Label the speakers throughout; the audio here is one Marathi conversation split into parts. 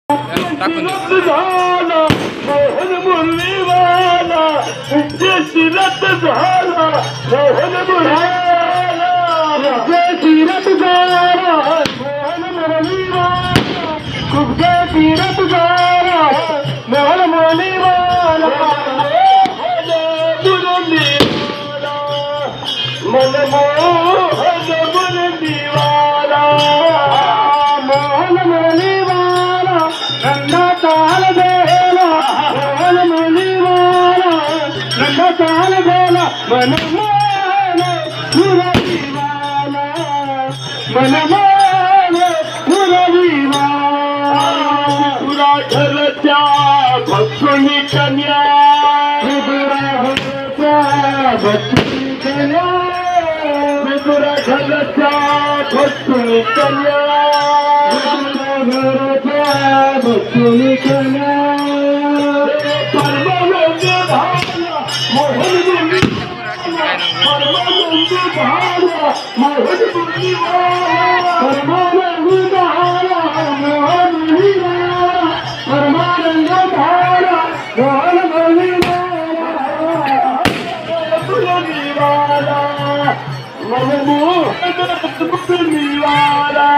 Speaker 1: टाकून
Speaker 2: झाला मोहन मुरलीवाला शिरत झाला मोहन मुरलीवाला शिरत झाला मोहन मुरलीवाला तुझे शिरत झाला मोहन मुरलीवाला मन मोहन मुरलीवाला मोहन मुरलीवाला नंदा ताल बेला मोहन मुरलीवाला नंदा ताल बेला मन मोहन मुरलीवाला मन मोहन मुरलीवाला तुरा घरच्या भक्तुनी कन्या तुरा घरच्या भक्तुनी कन्या तुरा घरच्या भक्तुनी कन्या भक्तुनी कन्या परमानंद भाला मोहन परमानंद भाला मोहन परमानंद भाला मोहन परमानंद भाला मोहन मुरलीवाला मन मुरलीवाला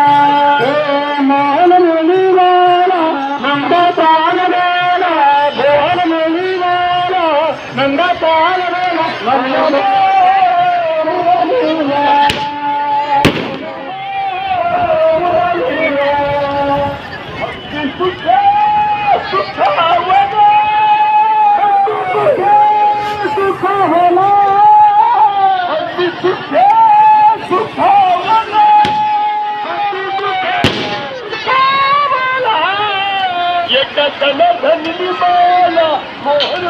Speaker 2: मोहन मुरलीवाला नंदा ताल बेला मोहन मुरलीवाला नंदा ताल बेला मोहन